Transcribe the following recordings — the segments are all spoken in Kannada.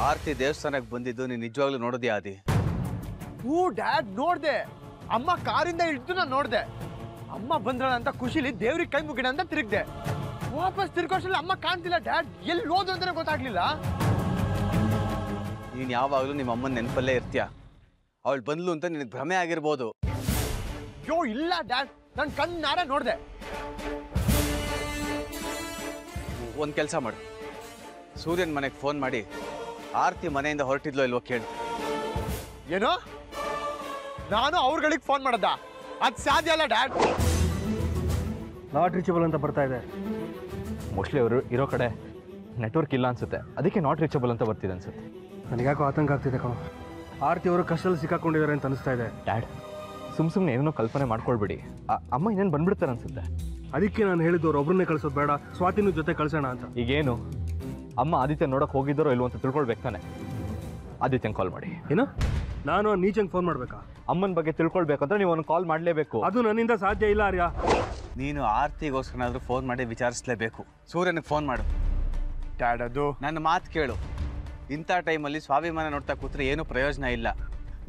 ಆರ್ತಿ ದೇವಸ್ಥಾನಕ್ಕೆ ಬಂದಿದ್ದು ನೀನು ನಿಜವಾಗ್ಲೂ ನೋಡಿದ್ಯಾ ಆದಿ? ಹೂ ಡ್ಯಾಡ್, ನೋಡ್ದೆ. ಅಮ್ಮ ಕಾರಿಂದ ಇಳಿದು ನಾನು ನೋಡ್ದೆ. ಅಮ್ಮ ಬಂದ್ರಣ ಅಂತ ಖುಷಿಲಿ ದೇವ್ರಿಗೆ ಕೈ ಮುಗಿಣ ಅಂತ ತಿರುಗ್ದೆ. ವಾಪಸ್ ತಿರ್ಗೋಷ್ಟಲ್ಲಿ ಅಮ್ಮ ಕಾಣ್ತಿಲ್ಲ ಡ್ಯಾಡ್. ಎಲ್ಲಿ ಹೋದ್ರು ಅಂತಾನೆ ಗೊತ್ತಾಗ್ಲಿಲ್ಲ. ನೀನು ಯಾವಾಗಲೂ ನಿಮ್ಮ ಅಮ್ಮನ ನೆನಪಲ್ಲೇ ಇರ್ತೀಯ. ಅವಳು ಬಂದ್ಲು ಅಂತ ನಿನಗೆ ಭ್ರಮೆ ಆಗಿರ್ಬೋದು. ಯೋ ಇಲ್ಲ ಡ್ಯಾಡ್, ನನ್ನ ಕಣ್ಣಾರೆ ನೋಡ್ದೆ. ಒಂದು ಕೆಲಸ ಮಾಡು, ಸೂರ್ಯನ ಮನೆಗೆ ಫೋನ್ ಮಾಡಿ ಆರ್ತಿ ಮನೆಯಿಂದ ಹೊರಟಿದ್ಲೋ ಇಲ್ವೋ ಕೇಳು. ಏನು? ನಾನು ಅವ್ರಗಳಿಗೆ ಫೋನ್ ಮಾಡದ? ಅದು ಸಾಧ್ಯ ಅಲ್ಲ ಡ್ಯಾಡ್. ನಾಟ್ ರೀಚಬಲ್ ಅಂತ ಬರ್ತಾ ಇದೆ. ಮೋಸ್ಟ್ಲಿ ಅವರು ಇರೋ ಕಡೆ ನೆಟ್ವರ್ಕ್ ಇಲ್ಲ ಅನ್ಸುತ್ತೆ, ಅದಕ್ಕೆ ನಾಟ್ ರೀಚಬಲ್ ಅಂತ ಬರ್ತಿದೆ ಅನ್ಸುತ್ತೆ. ನನಗ್ಯಾಕೋ ಆತಂಕ ಆಗ್ತಿದೆ ಕಣೋ. ಆರ್ತಿ ಅವರು ಕಷ್ಟದಲ್ಲಿ ಸಿಕ್ಕಾಕೊಂಡಿದ್ದಾರೆ ಅಂತ ಅನಿಸ್ತಾ ಇದೆ. ಡ್ಯಾಡ್, ಸುಮ್ಮನೆ ಏನೇನೋ ಕಲ್ಪನೆ ಮಾಡ್ಕೊಳ್ಬೇಡಿ. ಅಮ್ಮ ಇನ್ನೇನು ಬಂದ್ಬಿಡ್ತಾರೆ ಅನ್ಸುತ್ತೆ. ಅದಕ್ಕೆ ನಾನು ಹೇಳಿದ್ದವ್ರು ಒಬ್ಬರನ್ನೇ ಕಳಿಸೋದು ಬೇಡ, ಸ್ವಾತಿನೂ ಜೊತೆ ಕಳ್ಸೋಣ ಅಂತ. ಈಗೇನು ಅಮ್ಮ ಆದಿತ್ಯ ನೋಡೋಕೆ ಹೋಗಿದ್ದಾರೋ ಇಲ್ವೋ ಅಂತ ತಿಳ್ಕೊಳ್ಬೇಕು ತಾನೆ. ಆದಿತ್ಯಂಗೆ ಕಾಲ್ ಮಾಡಿ. ಏನು? ನಾನು ನೀಚಂಗೆ ಫೋನ್ ಮಾಡಬೇಕಾ? ಅಮ್ಮನ ಬಗ್ಗೆ ತಿಳ್ಕೊಳ್ಬೇಕಂದ್ರೆ ನೀವು ಒಂದು ಕಾಲ್ ಮಾಡಲೇಬೇಕು. ಅದು ನನ್ನಿಂದ ಸಾಧ್ಯ ಇಲ್ಲ ಆರ್ಯ. ನೀನು ಆರ್ತಿಗೋಸ್ಕರನಾದ್ರೂ ಫೋನ್ ಮಾಡಿ ವಿಚಾರಿಸಲೇಬೇಕು. ಸೂರ್ಯನಿಗೆ ಫೋನ್ ಮಾಡು. ಡ್ಯಾಡ್, ಅದು ನನ್ನ ಮಾತು ಕೇಳು. ಇಂಥ ಟೈಮಲ್ಲಿ ಸ್ವಾಭಿಮಾನ ನೋಡ್ತಾ ಕೂತ್ರೆ ಏನೂ ಪ್ರಯೋಜನ ಇಲ್ಲ.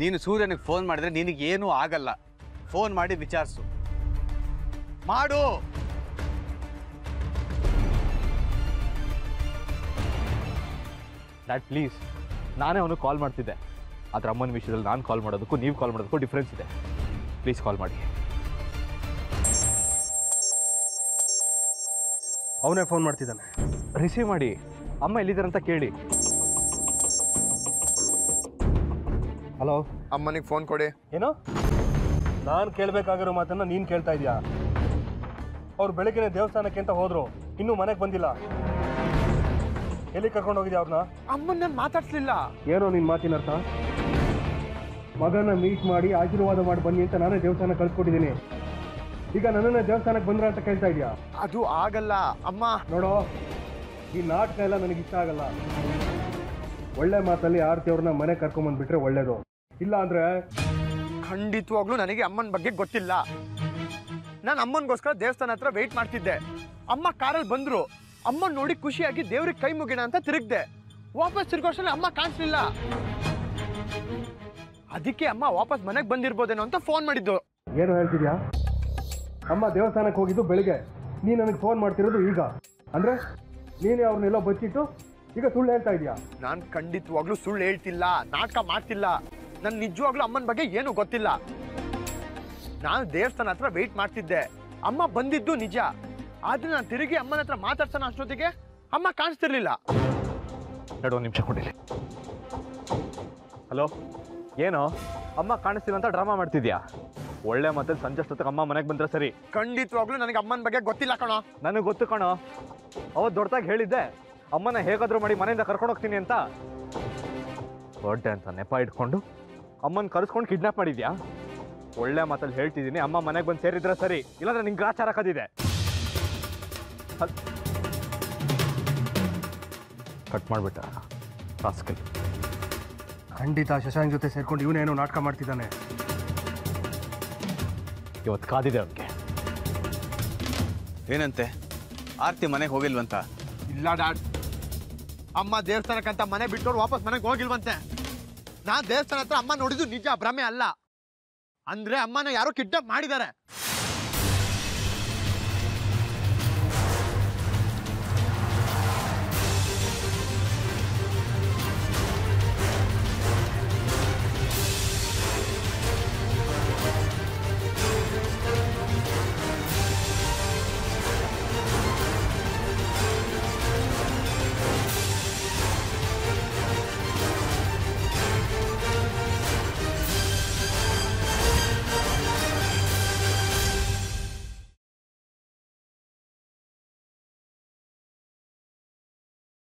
ನೀನು ಸೂರ್ಯನಿಗೆ ಫೋನ್ ಮಾಡಿದ್ರೆ ನಿನಗೇನೂ ಆಗಲ್ಲ. ಫೋನ್ ಮಾಡಿ ವಿಚಾರಿಸು. ಮಾಡು. ಡ್ಯಾಡ್ ಪ್ಲೀಸ್, ನಾನೇ ಅವನು ಕಾಲ್ ಮಾಡ್ತಿದ್ದೆ. ಆದರೆ ಅಮ್ಮನ ವಿಷಯದಲ್ಲಿ ನಾನು ಕಾಲ್ ಮಾಡೋದಕ್ಕೂ ನೀವು ಕಾಲ್ ಮಾಡೋದಕ್ಕೂ ಡಿಫ್ರೆನ್ಸ್ ಇದೆ. ಪ್ಲೀಸ್ ಕಾಲ್ ಮಾಡಿ. ಅವನೇ ಫೋನ್ ಮಾಡ್ತಿದ್ದಾನೆ. ರಿಸೀವ್ ಮಾಡಿ. ಅಮ್ಮ ಎಲ್ಲಿದ್ದಾರೆ ಅಂತ ಕೇಳಿ. ಹಲೋ, ಅಮ್ಮನಿಗೆ ಫೋನ್ ಕೊಡಿ. ಏನು? ನಾನು ಕೇಳಬೇಕಾಗಿರೋ ಮಾತನ್ನು ನೀನು ಕೇಳ್ತಾ ಇದೆಯಾ? ಅವ್ರು ಬೆಳಗ್ಗೆ ದೇವಸ್ಥಾನಕ್ಕೆ ಅಂತ ಹೋದ್ರು, ಇನ್ನೂ ಮನೆಗೆ ಬಂದಿಲ್ಲ. ಎಲ್ಲಿ ಕರ್ಕೊಂಡು ಹೋಗಿದ್ಯಾ ಅವ್ರನ್ನ? ಅಮ್ಮನ್ನ ಮಾತಾಡ್ಸ್ಲಿಲ್ಲ. ಏನೋ ನಿನ್ನ ಮಾತಿನ ಅರ್ಥ? ಮಗನ ಮೀಟ್ ಮಾಡಿ ಆಶೀರ್ವಾದ ಮಾಡಿ ಬನ್ನಿ ಅಂತ ನಾನೇ ದೇವಸ್ಥಾನ ಕಳ್ಸಿಕೊಟ್ಟಿದ್ದೀನಿ. ಈಗ ನನ್ನನ್ನ ದೇವಸ್ಥಾನಕ್ಕೆ ಬಂದ್ರ ಅಂತ ಕೇಳ್ತಾ ಇದೆಯಾ? ಅದು ಆಗಲ್ಲ ಅಮ್ಮ. ನೋಡೋ, ಈ ನಾಟಕ ಎಲ್ಲ ನನಗೆ ಇಷ್ಟ ಆಗಲ್ಲ. ಒಳ್ಳೆ ಮಾತಲ್ಲಿ ಆರ್ತಿ ಅವ್ರನ್ನ ಮನೆ ಕರ್ಕೊಂಬಂದ್ಬಿಟ್ರೆ ಒಳ್ಳೇದು. ಇಲ್ಲ ಅಂದ್ರೆ ಖಂಡಿತವಾಗ್ಲೂ ನನಗೆ ಅಮ್ಮನ ಬಗ್ಗೆ ಗೊತ್ತಿಲ್ಲ. ನಾನು ಅಮ್ಮನಿಗೋಸ್ಕರ ದೇವಸ್ಥಾನ ಹತ್ರ ವೆಯ್ಟ್ ಮಾಡ್ತಿದ್ದೆ. ಅಮ್ಮ ಕಾರಲ್ಲಿ ಬಂದ್ರು. ಅಮ್ಮ ನೋಡಿ ಖುಷಿಯಾಗಿ ದೇವ್ರಿಗೆ ಕೈ ಮುಗಿಣ ಅಂತ ತಿರುಗ್ದೆ. ವಾಪಸ್ ತಿರ್ಗೋಷ್ಟಲ್ಲಿ ಅಮ್ಮ ಕಾಣಿಸ್ಲಿಲ್ಲ. ಅದಕ್ಕೆ ಅಮ್ಮ ವಾಪಸ್ ಮನೆಗೆ ಬಂದಿರ್ಬೋದೇನೋ ಅಂತ ಫೋನ್ ಮಾಡಿದ್ದು. ಏನು ಹೇಳ್ತಿದ್ಯಾ? ಅಮ್ಮ ದೇವಸ್ಥಾನಕ್ಕೆ ಹೋಗಿದ್ದು ಬೆಳಿಗ್ಗೆ, ನೀನು ನನಗೆ ಫೋನ್ ಮಾಡ್ತಿರೋದು ಈಗ. ಅಂದ್ರೆ ನೀನೇ ಅವ್ರನ್ನೆಲ್ಲ ಬಚ್ಚಿಟ್ಟು ಈಗ ಸುಳ್ಳು ಹೇಳ್ತಾ ಇದೀಯಾ? ನಾನು ಖಂಡಿತವಾಗ್ಲೂ ಸುಳ್ಳು ಹೇಳ್ತಿಲ್ಲ, ನಾಟಕ ಮಾಡ್ತಿಲ್ಲ. ನನ್ ನಿಜವಾಗ್ಲೂ ಅಮ್ಮನ ಬಗ್ಗೆ ಏನು ಗೊತ್ತಿಲ್ಲ. ನಾನು ದೇವಸ್ಥಾನ ಹತ್ರ ವೆಯ್ಟ್ ಮಾಡ್ತಿದ್ದೆ. ಅಮ್ಮ ಬಂದಿದ್ದು ನಿಜ. ಆದ್ರೆ ನಾನು ತಿರುಗಿ ಅಮ್ಮನ ಹತ್ರ ಮಾತಾಡ್ಸೋಣ ಅಷ್ಟೊತ್ತಿಗೆ ಅಮ್ಮ ಕಾಣಿಸ್ತಿರ್ಲಿಲ್ಲ. ಎರಡು ನಿಮಿಷ ಕೊಟ್ಟಿಲ್ಲ. ಹಲೋ, ಏನೋ ಅಮ್ಮ ಕಾಣಿಸ್ತಿಲ್ಲ ಅಂತ ಡ್ರಾಮಾ ಮಾಡ್ತಿದ್ಯಾ? ಒಳ್ಳೆ ಮತ್ತೆ ಸಂಜೆ ಅಷ್ಟೊತ್ತಿಗೆ ಅಮ್ಮ ಮನೆಗೆ ಬಂದ್ರೆ ಸರಿ. ಖಂಡಿತವಾಗ್ಲೂ ನನಗೆ ಅಮ್ಮನ ಬಗ್ಗೆ ಗೊತ್ತಿಲ್ಲ ಕಣೋ. ನನಗೆ ಗೊತ್ತು ಕಣೋ. ಅವತ್ತು ದೊಡ್ಡದಾಗಿ ಹೇಳಿದ್ದೆ ಅಮ್ಮನ ಹೇಗಾದ್ರೂ ಮಾಡಿ ಮನೆಯಿಂದ ಕರ್ಕೊಂಡು ಹೋಗ್ತೀನಿ ಅಂತ. ಬರ್ಡೇ ಅಂತ ನೆಪ ಇಟ್ಕೊಂಡು ಅಮ್ಮನ ಕರೆಸ್ಕೊಂಡು ಕಿಡ್ನಾಪ್ ಮಾಡಿದ್ಯಾ? ಒಳ್ಳೆ ಮಾತಲ್ಲಿ ಹೇಳ್ತಿದ್ದೀನಿ, ಅಮ್ಮ ಮನೆಗೆ ಬಂದು ಸೇರಿದ್ರೆ ಸರಿ, ಇಲ್ಲಾಂದ್ರೆ ನಿಂಗೆ ಗ್ರಾಚಾರ ಹಾಕೋದಿದೆ. ಕಟ್ ಮಾಡಿಬಿಟ್ಟ ರಾಸ್ಕಲ್. ಖಂಡಿತ ಶಶಾಂಕ್ ಜೊತೆ ಸೇರ್ಕೊಂಡು ಇವನೇನೋ ನಾಟಕ ಮಾಡ್ತಿದ್ದಾನೆ. ಇವತ್ತು ಕಾದಿದೆ ಅವನಿಗೆ. ಏನಂತೆ? ಆರ್ತಿ ಮನೆಗೆ ಹೋಗಿಲ್ವಂತ? ಇಲ್ಲ ಡ್ಯಾಡ್, ಅಮ್ಮ ದೇವಸ್ಥಾನಕ್ಕಂತ ಮನೆ ಬಿಟ್ಟವ್ರು ವಾಪಸ್ ಮನೆಗೆ ಹೋಗಿಲ್ವಂತೆ. ನಾನ್ ದೇವಸ್ಥಾನ ಹತ್ರ ಅಮ್ಮ ನೋಡಿದ್ದು ನಿಜ, ಭ್ರಮೆ ಅಲ್ಲ. ಅಂದ್ರೆ ಅಮ್ಮನ ಯಾರೋ ಕಿಡ್ನಾಪ್ ಮಾಡಿದ್ದಾರೆ.